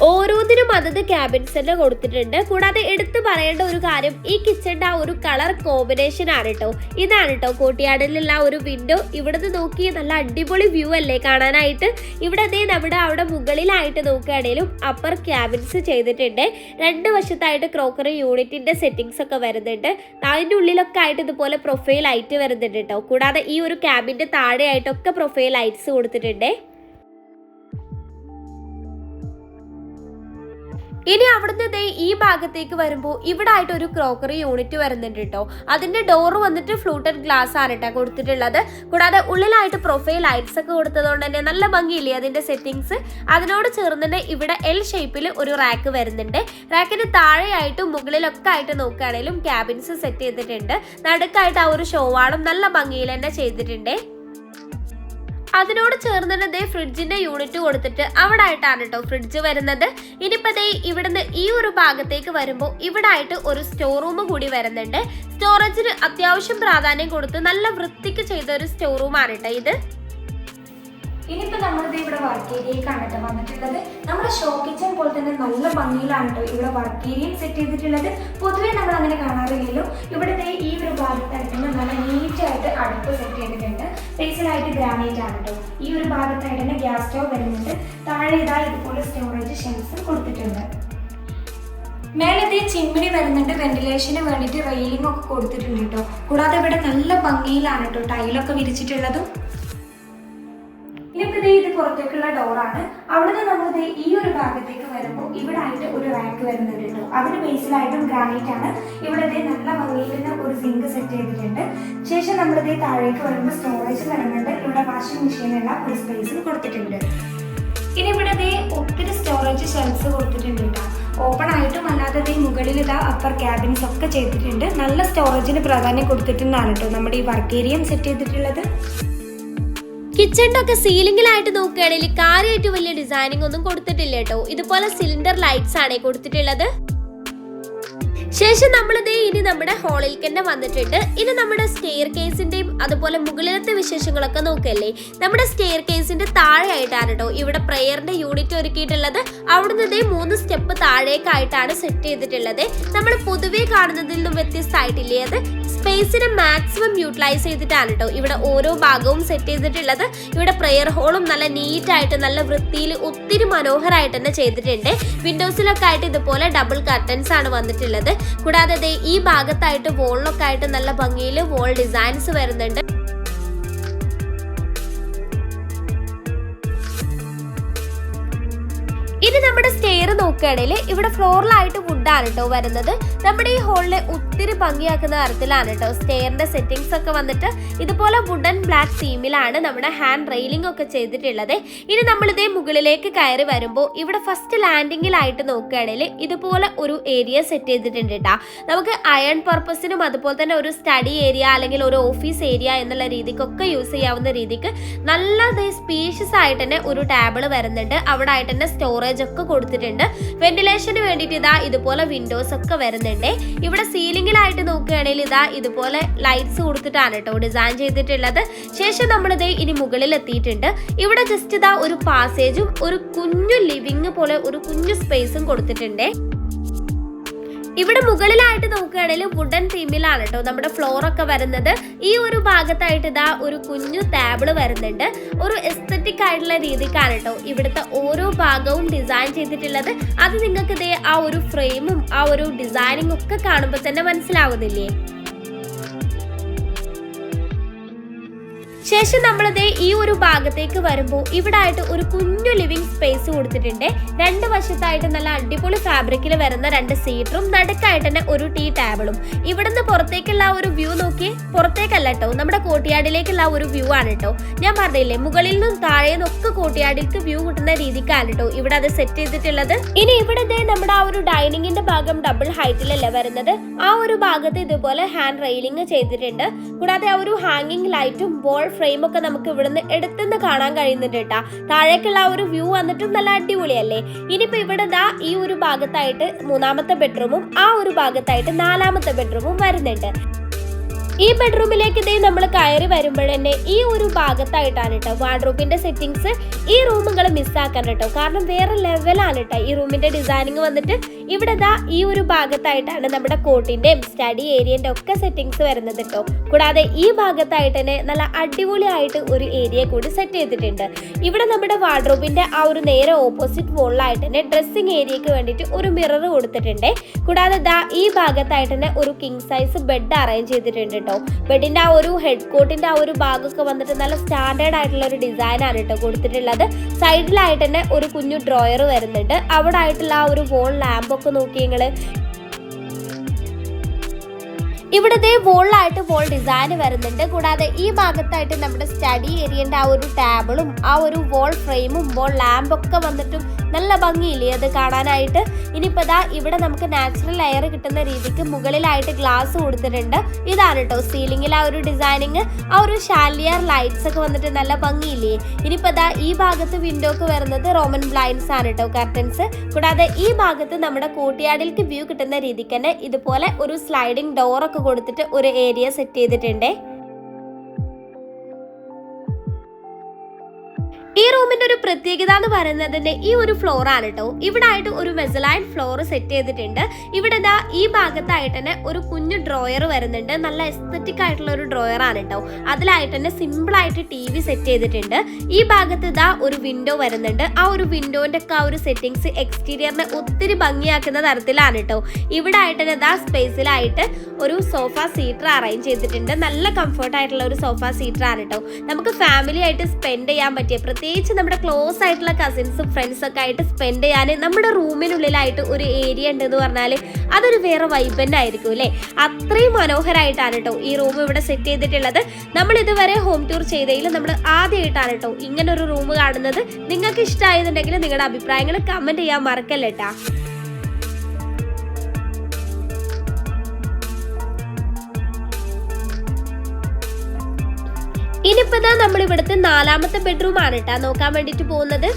ഓരോന്നിനും അതത് ക്യാബിൻസ് തന്നെ കൊടുത്തിട്ടുണ്ട്. കൂടാതെ എടുത്തു പറയേണ്ട ഒരു കാര്യം, ഈ കിച്ചണിന്റെ ആ ഒരു കളർ കോമ്പിനേഷൻ ആണ് കേട്ടോ. ഇതാണ് കേട്ടോ കോർട്ട്യാർഡിലുള്ള ഒരു വിൻഡോ. ഇവിടുന്ന് നോക്കി നല്ല അടിപൊളി വ്യൂ അല്ലേ കാണാനായിട്ട്. ഇവിടെ നമ്മുടെ അവിടെ മുകളിലായിട്ട് നോക്കുകയാണെങ്കിലും അപ്പർ ക്യാബിൻസ് ചെയ്തിട്ടുണ്ട്. രണ്ട് വശത്തായിട്ട് ക്രോക്കറി യൂണിറ്റിന്റെ സെറ്റിംഗ്സ് ഒക്കെ വരുന്നുണ്ട്. അതിൻ്റെ ഉള്ളിലൊക്കെ ആയിട്ട് ഇതുപോലെ പ്രൊഫൈൽ ലൈറ്റ് വരുന്നുണ്ട് കേട്ടോ. കൂടാതെ ഈ ഒരു ക്യാബിന്റെ താഴെയായിട്ടൊക്കെ പ്രൊഫൈൽ ലൈറ്റ്സ് കൊടുത്തിട്ടുണ്ട്. ഇനി അവിടുന്ന് ഈ ഭാഗത്തേക്ക് വരുമ്പോൾ ഇവിടെ ആയിട്ട് ഒരു ക്രോക്കറി യൂണിറ്റ് വരുന്നുണ്ട് കേട്ടോ. അതിന്റെ ഡോറ് വന്നിട്ട് ഫ്ലൂട്ടഡ് ഗ്ലാസ് ആണ് കേട്ടോ കൊടുത്തിട്ടുള്ളത്. കൂടാതെ ഉള്ളിലായിട്ട് പ്രൊഫൈൽ ലൈറ്റ്സ് ഒക്കെ കൊടുത്തതുകൊണ്ട് തന്നെ നല്ല ഭംഗിയില്ലേ അതിന്റെ സെറ്റിംഗ്സ്. അതിനോട് ചേർന്ന് തന്നെ ഇവിടെ എൽ ഷേപ്പിൽ ഒരു റാക്ക് വരുന്നുണ്ട്. റാക്കിന് താഴെയായിട്ടും മുകളിലൊക്കെ ആയിട്ട് നോക്കുകയാണെങ്കിലും ക്യാബിൻസ് സെറ്റ് ചെയ്തിട്ടുണ്ട്. നടുക്കായിട്ട് ആ ഒരു ഷോവാളും നല്ല ഭംഗിയിൽ തന്നെ ചെയ്തിട്ടുണ്ട്. അതിനോട് ചേർന്ന് തന്നെ ഫ്രിഡ്ജിന്റെ യൂണിറ്റ് കൊടുത്തിട്ട് അവിടെ ആയിട്ടാണ് കേട്ടോ ഫ്രിഡ്ജ് വരുന്നത്. ഇനിയിപ്പോൾ ഇവിടുന്ന് ഈ ഒരു ഭാഗത്തേക്ക് വരുമ്പോൾ ഇവിടെ ആയിട്ട് ഒരു സ്റ്റോർ റൂം കൂടി വരുന്നുണ്ട്. സ്റ്റോറേജിന് അത്യാവശ്യം പ്രാധാന്യം കൊടുത്ത് നല്ല വൃത്തിക്ക് ചെയ്ത ഒരു സ്റ്റോർ റൂമാണ് കേട്ടോ ഇത്. ഇനിയിപ്പോൾ നമ്മളിത് ഇവിടെ വർക്ക് ഏരിയയിലേക്കാണ് കേട്ടോ വന്നിട്ടുള്ളത്. നമ്മുടെ ഷോ കിച്ചൺ പോലെ തന്നെ നല്ല ഭംഗിയിലാണ് കേട്ടോ ഇവിടെ വർക്ക് ഏരിയയും സെറ്റ് ചെയ്തിട്ടുള്ളത്. പൊതുവേ നമ്മൾ അങ്ങനെ കാണാറില്ലല്ലോ. ഇവിടുത്തെ ഈ ഒരു ഭാഗത്തായിട്ട് നല്ല നീറ്റായിട്ട് അടുപ്പ് സെറ്റ് ചെയ്തിട്ടുണ്ട്. ബേസിലായിട്ട് ഗ്രാനൈറ്റ് ആണ് കേട്ടോ. ഈ ഒരു ഭാഗത്തായിട്ട് തന്നെ ഗ്യാസ് സ്റ്റവ് വരുന്നുണ്ട്. താഴെ ഇതുപോലെ സ്റ്റോറേജ് ഷെൽഫ്സും കൊടുത്തിട്ടുണ്ട്. മേലത്തെ ചിമ്മിണി വരുന്നുണ്ട്. വെന്റിലേഷന് വേണ്ടിയിട്ട് റെയിലിംഗ് ഒക്കെ കൊടുത്തിട്ടുണ്ട് കേട്ടോ. കൂടാതെ ഇവിടെ നല്ല ഭംഗിയിലാണ് കേട്ടോ ടൈലൊക്കെ വിരിച്ചിട്ടുള്ളതും. ഇനിയിപ്പോൾ ഇത് പുറത്തേക്കുള്ള ഡോറാണ്. അവിടുന്ന് നമ്മൾ ഈ ഒരു ഭാഗത്തേക്ക് വരുമ്പോൾ ഇവിടെ ആയിട്ട് ഒരു റാക്ക് വരുന്നുണ്ട് കേട്ടോ. അതിന് ബേസിലായിട്ടും ഗ്രാനൈറ്റ് ആണ്. ഇവിടെ നല്ല ഭംഗിയിൽ ഒരു സിങ്ക് സെറ്റ് ചെയ്തിട്ടുണ്ട്. ശേഷം നമ്മൾ താഴേക്ക് വരുമ്പോൾ സ്റ്റോറേജ് വരുന്നുണ്ട്. ഇവിടെ വാഷിംഗ് മെഷീനുള്ള ഒരു സ്പേസിൽ കൊടുത്തിട്ടുണ്ട്. ഇനി ഇവിടെ ഒത്തിരി സ്റ്റോറേജ് ഷെൽഫ്സ് കൊടുത്തിട്ടുണ്ട് കേട്ടോ. ഓപ്പൺ ആയിട്ടും അല്ലാതെ മുകളിൽ അപ്പർ ക്യാബിൻസ് ഒക്കെ ചെയ്തിട്ടുണ്ട്. നല്ല സ്റ്റോറേജിന് പ്രാധാന്യം കൊടുത്തിട്ടുണ്ടാണ് കേട്ടോ നമ്മുടെ ഈ വർക്ക് ഏരിയയും സെറ്റ് ചെയ്തിട്ടുള്ളത്. കിച്ചണിന്റെ ഒക്കെ സീലിംഗിലായിട്ട് നോക്കുകയാണെങ്കിൽ കാര്യമായിട്ട് വലിയ ഡിസൈനിങ് ഒന്നും കൊടുത്തിട്ടില്ല കേട്ടോ. ഇതുപോലെ സിലിണ്ടർ ലൈറ്റ്സ് ആണ് കൊടുത്തിട്ടുള്ളത്. ശേഷം ഇനി നമ്മുടെ ഹോളിലേക്ക് തന്നെ വന്നിട്ടുണ്ട്. ഇനി നമ്മുടെ സ്റ്റെയർ കേസിന്റെയും അതുപോലെ മുകളിലത്തെ വിശേഷങ്ങളൊക്കെ നോക്കല്ലേ. നമ്മുടെ സ്റ്റെയർ കേസിന്റെ താഴെയായിട്ടാണ് കേട്ടോ ഇവിടെ പ്രെയറിന്റെ യൂണിറ്റ് ഒരുക്കിയിട്ടുള്ളത്. അവിടുന്ന് 3 സ്റ്റെപ്പ് താഴേക്കായിട്ടാണ് സെറ്റ് ചെയ്തിട്ടുള്ളത്. നമ്മൾ പൊതുവെ കാണുന്നതിൽ നിന്നും വ്യത്യസ്തമായിട്ടില്ലേ. അത് സ്പേസിനെ മാക്സിമം യൂട്ടിലൈസ് ചെയ്തിട്ടാണ് കേട്ടോ ഇവിടെ ഓരോ ഭാഗവും സെറ്റ് ചെയ്തിട്ടുള്ളത്. ഇവിടെ പ്രെയർ ഹോളും നല്ല നീറ്റായിട്ട് നല്ല വൃത്തിയിൽ ഒത്തിരി മനോഹരമായിട്ട് തന്നെ ചെയ്തിട്ടുണ്ട്. വിൻഡോസിലൊക്കെ ആയിട്ട് ഇതുപോലെ ഡബിൾ കർട്ടൻസ് ആണ് വന്നിട്ടുള്ളത്. കൂടാതെ ഈ ഭാഗത്തായിട്ട് വോളിലൊക്കെ ആയിട്ട് നല്ല ഭംഗിയിൽ വോൾ ഡിസൈൻസ് വരുന്നുണ്ട്. ഇനി നമ്മുടെ സ്റ്റെയർ നോക്കുകയാണെങ്കിൽ ഇവിടെ ഫ്ലോറിലായിട്ട് വുഡാണ് കേട്ടോ വരുന്നത്. നമ്മുടെ ഈ ഹോളിനെ ഒത്തിരി ഭംഗിയാക്കുന്ന തരത്തിലാണ് കേട്ടോ സ്റ്റെയറിന്റെ സെറ്റിംഗ്സ് ഒക്കെ വന്നിട്ട് ഇതുപോലെ വുഡൻ ബ്ലാക്ക് തീമിലാണ് നമ്മുടെ ഹാൻഡ് റെയിലിംഗ് ഒക്കെ ചെയ്തിട്ടുള്ളത്. ഇനി നമ്മളിതേ മുകളിലേക്ക് കയറി വരുമ്പോൾ ഇവിടെ ഫസ്റ്റ് ലാൻഡിങ്ങിലായിട്ട് നോക്കുകയാണെങ്കിൽ ഇതുപോലെ ഒരു ഏരിയ സെറ്റ് ചെയ്തിട്ടുണ്ട് കേട്ടോ. നമുക്ക് അയൺ പർപ്പസിനും അതുപോലെ തന്നെ ഒരു സ്റ്റഡി ഏരിയ അല്ലെങ്കിൽ ഒരു ഓഫീസ് ഏരിയ എന്നുള്ള രീതിക്കൊക്കെ യൂസ് ചെയ്യാവുന്ന രീതിക്ക് നല്ല സ്പേഷ്യസ് ആയിട്ട് തന്നെ ഒരു ടേബിൾ വരുന്നുണ്ട്. അവിടെ ആയിട്ട് തന്നെ സ്റ്റോറേജ് ഒക്കെ കൊടുത്തിട്ടുണ്ട്. വെന്റിലേഷന് വേണ്ടിയിട്ട് ഇതുപോലെ വിൻഡോസ് ഒക്കെ വരുന്നുണ്ട്. ഇവിടെ സീലിംഗിലായിട്ട് നോക്കുകയാണെങ്കിൽ ഇതുപോലെ ലൈറ്റ്സ് കൊടുത്തിട്ടാണ് കേട്ടോ ഡിസൈൻ ചെയ്തിട്ടുള്ളത്. ശേഷം നമ്മളിത് ഇനി മുകളിൽ എത്തിയിട്ടുണ്ട്. ഇവിടെ ജസ്റ്റ് ഒരു പാസേജും ഒരു കുഞ്ഞു ലിവിങ് പോലെ ഒരു കുഞ്ഞു സ്പേസും കൊടുത്തിട്ടുണ്ട്. ഇവിടെ മുകളിലായിട്ട് നോക്കുകയാണെങ്കിൽ വുഡൻ തീമിലാണ് കേട്ടോ നമ്മുടെ ഫ്ലോർ ഒക്കെ വരുന്നത്. ഈ ഒരു ഭാഗത്തായിട്ട് ഒരു കുഞ്ഞു ടേബിള് വരുന്നുണ്ട്. ഒരു എസ്തറ്റിക് ആയിട്ടുള്ള രീതിക്കാണ് കേട്ടോ ഇവിടുത്തെ ഓരോ ഭാഗവും ഡിസൈൻ ചെയ്തിട്ടുള്ളത്. അത് നിങ്ങൾക്ക് ആ ഒരു ഫ്രെയിമും ആ ഒരു ഡിസൈനിങ് ഒക്കെ കാണുമ്പോൾ തന്നെ മനസ്സിലാവുന്നില്ലേ. ശേഷം നമ്മളിത് ഈ ഒരു ഭാഗത്തേക്ക് വരുമ്പോൾ ഇവിടെ ആയിട്ട് ഒരു കുഞ്ഞു ലിവിംഗ് സ്പേസ് കൊടുത്തിട്ടുണ്ട്. 2 വശത്തായിട്ട് നല്ല അടിപൊളി ഫാബ്രിക്കിൽ വരുന്ന 2 സീറ്ററും നടുക്കായിട്ട് തന്നെ ഒരു ടീ ടേബിളും. ഇവിടുന്ന് പുറത്തേക്കുള്ള ഒരു വ്യൂ നോക്കി, പുറത്തേക്കല്ല കേട്ടോ നമ്മുടെ കോർട്ട്യാർഡിലേക്കുള്ള ഒരു വ്യൂ ആണ് കേട്ടോ. ഞാൻ പറഞ്ഞില്ലേ മുകളിൽ നിന്നും താഴെ നിന്നൊക്കെ കോർട്ട്യാർഡിലേക്ക് വ്യൂ കിട്ടുന്ന രീതിക്കാണ് കേട്ടോ ഇവിടെ അത് സെറ്റ് ചെയ്തിട്ടുള്ളത്. ഇനി ഇവിടെ നമ്മുടെ ആ ഒരു ഡൈനിങ്ങിന്റെ ഭാഗം ഡബിൾ ഹൈറ്റിലല്ലേ വരുന്നത്. ആ ഒരു ഭാഗത്ത് ഇതുപോലെ ഹാൻഡ് റെയിലിംഗ് ചെയ്തിട്ടുണ്ട്. കൂടാതെ ആ ഒരു ഹാങ്ങിങ് ലൈറ്റും വോൾ ഫ്രെയിം ഒക്കെ നമുക്ക് ഇവിടുന്ന് എടുത്തുനിന്ന് കാണാൻ കഴിയുന്നുണ്ട് കേട്ടാ. താഴേക്കുള്ള ആ ഒരു വ്യൂ വന്നിട്ടും നല്ല അടിപൊളിയല്ലേ. ഇനിയിപ്പോ ഇവിടെ ഈ ഒരു ഭാഗത്തായിട്ട് 3ാമത്തെ ബെഡ്റൂമും ആ ഒരു ഭാഗത്തായിട്ട് 4ാമത്തെ ബെഡ്റൂമും വരുന്നുണ്ട്. ഈ ബെഡ്റൂമിലേക്ക് നമ്മൾ കയറി വരുമ്പോഴന്നെ ഈ ഒരു ഭാഗത്തായിട്ടാണ് കേട്ടോ വാർഡ്രോബിന്റെ സെറ്റിംഗ്സ്. ഈ റൂമുകൾ മിസ്സാക്കാൻ കേട്ടോ, കാരണം വേറെ ലെവലാണ് കേട്ടോ ഈ റൂമിന്റെ ഡിസൈനിങ് വന്നിട്ട്. ഇവിടെ ഈ ഒരു ഭാഗത്തായിട്ടാണ് നമ്മുടെ കോട്ടിന്റെയും സ്റ്റഡി ഏരിയന്റെ ഒക്കെ സെറ്റിംഗ്സ് വരുന്നത് കേട്ടോ. കൂടാതെ ഈ ഭാഗത്തായിട്ട് തന്നെ നല്ല അടിപൊളിയായിട്ട് ഒരു ഏരിയ കൂടി സെറ്റ് ചെയ്തിട്ടുണ്ട്. ഇവിടെ നമ്മുടെ വാർഡ്രോബിന്റെ ആ ഒരു നേരെ ഓപ്പോസിറ്റ് വോളിലായിട്ട് തന്നെ ഡ്രസ്സിംഗ് ഏരിയക്ക് വേണ്ടിയിട്ട് ഒരു മിറർ കൊടുത്തിട്ടുണ്ട്. കൂടാതെ ഈ ഭാഗത്തായിട്ട് തന്നെ ഒരു കിങ് സൈസ് ബെഡ് അറേഞ്ച് ചെയ്തിട്ടുണ്ട് കേട്ടോ. ബെഡിന്റെ ആ ഒരു ഹെഡ് കോട്ടിന്റെ ആ ഒരു ഭാഗമൊക്കെ വന്നിട്ട് നല്ല സ്റ്റാൻഡേർഡ് ആയിട്ടുള്ള ഒരു ഡിസൈൻ ആണ് കേട്ടോ കൊടുത്തിട്ടുള്ളത്. സൈഡിലായിട്ട് തന്നെ ഒരു കുഞ്ഞു ഡ്രോയർ വരുന്നുണ്ട്. അവിടെ ആയിട്ടുള്ള ആ ഒരു വോൾ ലാമ്പ് ഒക്കെ നോക്കി നിങ്ങള്. ഇവിടുത്തെ വോളിലായിട്ട് വോൾ ഡിസൈൻ വരുന്നുണ്ട്. കൂടാതെ ഈ ഭാഗത്തായിട്ട് നമ്മുടെ സ്റ്റഡി ഏരിയന്റെ ആ ഒരു ടേബിളും ആ ഒരു വോൾ ഫ്രെയിമും വോൾ ലാമ്പൊക്കെ വന്നിട്ടും നല്ല ഭംഗിയില്ലേ അത് കാണാനായിട്ട്. ഇനിയിപ്പോൾ ഇവിടെ നമുക്ക് നാച്ചുറൽ എയർ കിട്ടുന്ന രീതിക്ക് മുകളിലായിട്ട് ഗ്ലാസ് കൊടുത്തിട്ടുണ്ട്. ഇതാണ് കേട്ടോ സീലിംഗിൽ ആ ഒരു ഡിസൈനിങ്. ആ ഒരു ഷാലിയർ ലൈറ്റ്സ് ഒക്കെ വന്നിട്ട് നല്ല ഭംഗിയില്ലേ. ഇനിയിപ്പോൾ ഈ ഭാഗത്ത് വിൻഡോക്ക് വരുന്നത് റോമൻ ബ്ലൈൻഡ്സ് ആണ് കേട്ടോ, കർട്ടൻസ്. കൂടാതെ ഈ ഭാഗത്ത് നമ്മുടെ കോർട്ട്യാർഡിലേക്ക് വ്യൂ കിട്ടുന്ന രീതിക്ക് തന്നെ ഇതുപോലെ ഒരു സ്ലൈഡിംഗ് ഡോറൊക്കെ കൊടുത്തിട്ട് ഒരു ഏരിയ സെറ്റ് ചെയ്തിട്ടുണ്ട്. ഈ റൂമിന്റെ ഒരു പ്രത്യേകത എന്ന് പറയുന്നതിന്റെ ഈ ഒരു ഫ്ലോർ ആണ് കേട്ടോ. ഇവിടെ ആയിട്ട് ഒരു വെസലൈൻ ഫ്ലോർ സെറ്റ് ചെയ്തിട്ടുണ്ട്. ഇവിടെ ദാ ഈ ഭാഗത്തായിട്ട് തന്നെ ഒരു കുഞ്ഞു ഡ്രോയർ വരുന്നുണ്ട്. നല്ല എസ്തറ്റിക് ആയിട്ടുള്ള ഒരു ഡ്രോയർ ആണ് കേട്ടോ. അതിലായിട്ട് തന്നെ സിമ്പിൾ ആയിട്ട് TV സെറ്റ് ചെയ്തിട്ടുണ്ട്. ഈ ഭാഗത്ത് ദാ ഒരു വിൻഡോ വരുന്നുണ്ട്. ആ ഒരു വിൻഡോന്റെ ഒക്കെ ആ ഒരു സെറ്റിംഗ്സ് എക്സ്റ്റീരിയറിനെ ഒത്തിരി ഭംഗിയാക്കുന്ന തരത്തിലാണ് കേട്ടോ. ഇവിടെ ആയിട്ട് തന്നെ ദാ സ്പേസിലായിട്ട് ഒരു സോഫ സീറ്റർ അറേഞ്ച് ചെയ്തിട്ടുണ്ട്. നല്ല കംഫർട്ട് ആയിട്ടുള്ള ഒരു സോഫ സീറ്റർ ആണ് കേട്ടോ. നമുക്ക് ഫാമിലി ആയിട്ട് സ്പെൻഡ് ചെയ്യാൻ പറ്റിയ, പ്രത്യേകിച്ച് നമ്മുടെ ക്ലോസ് ആയിട്ടുള്ള കസിൻസും ഫ്രണ്ട്സും ഒക്കെ ആയിട്ട് സ്പെൻഡ് ചെയ്യാൻ നമ്മുടെ റൂമിനുള്ളിലായിട്ട് ഒരു ഏരിയ ഉണ്ടെന്ന് പറഞ്ഞാൽ അതൊരു വേറെ വൈബ് തന്നെ ആയിരിക്കും അല്ലേ. അത്രയും മനോഹരമായിട്ടാണ് കേട്ടോ ഈ റൂം ഇവിടെ സെറ്റ് ചെയ്തിട്ടുള്ളത്. നമ്മൾ ഇതുവരെ ഹോം ടൂർ ചെയ്തതിൽ നമ്മൾ ആദ്യമായിട്ടാണ് കേട്ടോ ഇങ്ങനൊരു റൂം കാണുന്നത്. നിങ്ങൾക്ക് ഇഷ്ടമായെന്നുണ്ടെങ്കിൽ നിങ്ങളുടെ അഭിപ്രായങ്ങൾ കമന്റ് ചെയ്യാൻ മറക്കല്ലേട്ടാ. ഇനിയിപ്പോ നമ്മൾ ഇവിടുത്തെ 4ാമത്തെ ബെഡ്റൂം ആണ് കേട്ടാ നോക്കാൻ വേണ്ടിട്ട് പോകുന്നത്.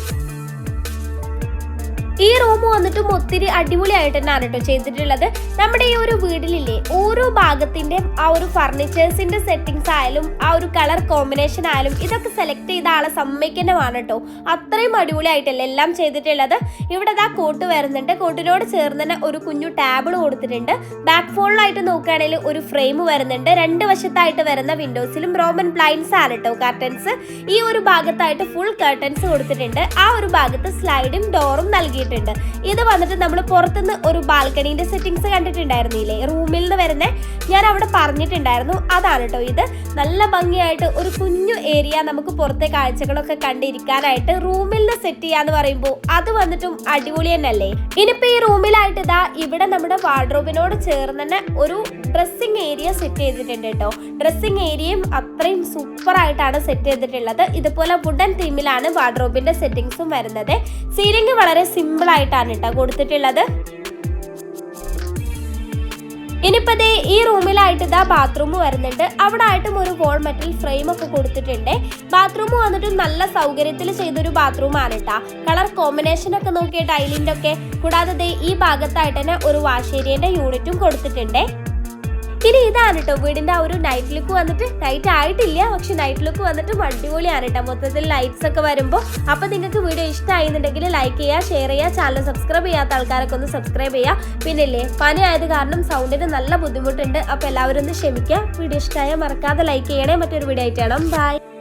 ഈ റൂം വന്നിട്ടും ഒത്തിരി അടിപൊളിയായിട്ട് തന്നെയാണ് കേട്ടോ ചെയ്തിട്ടുള്ളത്. നമ്മുടെ ഈ ഒരു വീട്ടിലില്ലേ ഓരോ ഭാഗത്തിന്റെ ആ ഒരു ഫർണിച്ചേഴ്സിന്റെ സെറ്റിംഗ്സ് ആയാലും ആ ഒരു കളർ കോമ്പിനേഷൻ ആയാലും ഇതൊക്കെ സെലക്ട് ചെയ്ത ആളെ സമ്മതിക്കുന്നതാണ് കേട്ടോ. അത്രയും അടിപൊളിയായിട്ടല്ലേ എല്ലാം ചെയ്തിട്ടുള്ളത്. ഇവിടെ ദാ കോട്ട് വരുന്നുണ്ട്. കോട്ടിനോട് ചേർന്ന് തന്നെ ഒരു കുഞ്ഞു ടേബിൾ കൊടുത്തിട്ടുണ്ട്. ബാക്ക് ഫോളിലായിട്ട് നോക്കുകയാണെങ്കിൽ ഒരു ഫ്രെയിം വരുന്നുണ്ട്. 2 വശത്തായിട്ട് വരുന്ന വിൻഡോസിലും റോമൻ ബ്ലൈൻഡ്സ് ആണ് കേട്ടോ കർട്ടൻസ്. ഈ ഒരു ഭാഗത്തായിട്ട് ഫുൾ കർട്ടൻസ് കൊടുത്തിട്ടുണ്ട്. ആ ഒരു ഭാഗത്ത് സ്ലൈഡും ഡോറും നൽകി. ഇത് വന്നിട്ട് നമ്മൾ പുറത്തുനിന്ന് ഒരു ബാൽക്കണീന്റെ സെറ്റിംഗ്സ് കണ്ടിട്ടുണ്ടായിരുന്നില്ലേ റൂമിൽ നിന്ന് വരുന്നേ, ഞാൻ അവിടെ പറഞ്ഞിട്ടുണ്ടായിരുന്നു. അതാണ് കേട്ടോ ഇത്. നല്ല ഭംഗിയായിട്ട് ഒരു കുഞ്ഞു ഏരിയ നമുക്ക് പുറത്തെ കാഴ്ചകളൊക്കെ കണ്ടിരിക്കാനായിട്ട് റൂമിൽ നിന്ന് സെറ്റ് ചെയ്യാന്ന് പറയുമ്പോൾ അത് വന്നിട്ടും അടിപൊളി തന്നെയല്ലേ. ഇനിയിപ്പോ ഈ റൂമിലായിട്ട് ഇതാ ഇവിടെ നമ്മുടെ വാർഡ്രോബിനോട് ചേർന്ന് തന്നെ ഒരു ഡ്രസ്സിംഗ് ഏരിയ സെറ്റ് ചെയ്തിട്ടുണ്ട് കേട്ടോ. ഡ്രസ്സിംഗ് ഏരിയയും അത്രയും സൂപ്പർ ആയിട്ടാണ് സെറ്റ് ചെയ്തിട്ടുള്ളത്. ഇതുപോലെ വുഡൻ തീമിലാണ് വാർഡ്രോബിന്റെ സെറ്റിംഗ്സും വരുന്നത്. സീലിംഗ് വളരെ സിമ്പിൾ ആയിട്ടാണ് കേട്ടോ കൊടുത്തിട്ടുള്ളത്. ഇനിയിപ്പോ ഈ റൂമിലായിട്ട് ഇതാ ബാത്റൂം വരുന്നുണ്ട്. അവിടെ ആയിട്ടും ഒരു വോൾ മെറ്റൽ ഫ്രെയിം ഒക്കെ കൊടുത്തിട്ടുണ്ട്. ബാത്റൂം വന്നിട്ട് നല്ല സൗകര്യത്തിൽ ചെയ്തൊരു ബാത്റൂം ആണ് കേട്ടാ. കളർ കോമ്പിനേഷൻ ഒക്കെ നോക്കിയ ടൈലിന്റെ ഒക്കെ. കൂടാതെ ഈ ഭാഗത്തായിട്ട് തന്നെ ഒരു വാഷ് ഏരിയന്റെ യൂണിറ്റും കൊടുത്തിട്ടുണ്ട്. ഇനി ഇതാണ് കേട്ടോ വീടിന്റെ ആ ഒരു നൈറ്റ് ലുക്ക് വന്നിട്ട്. നൈറ്റ് ആയിട്ടില്ല, പക്ഷെ നൈറ്റ് ലുക്ക് വന്നിട്ട് അടിപൊളിയാണ് കേട്ടോ. മൊത്തത്തിൽ ലൈറ്റ്സ് ഒക്കെ വരുമ്പോൾ. അപ്പൊ നിങ്ങൾക്ക് വീഡിയോ ഇഷ്ടമായിരുന്നുണ്ടെങ്കിൽ ലൈക്ക് ചെയ്യുക, ഷെയർ ചെയ്യുക, ചാനൽ സബ്സ്ക്രൈബ് ചെയ്യാത്ത ആൾക്കാരൊക്കെ ഒന്ന് സബ്സ്ക്രൈബ് ചെയ്യുക. പിന്നില്ലേ പനി ആയത് കാരണം സൗണ്ടിന് നല്ല ബുദ്ധിമുട്ടുണ്ട്. അപ്പൊ എല്ലാവരും ഒന്ന് ക്ഷമിക്കുക. വീഡിയോ ഇഷ്ടമായ മറക്കാതെ ലൈക്ക് ചെയ്യണേ. മറ്റൊരു വീഡിയോ ആയിട്ട് കാണാം. ബൈ.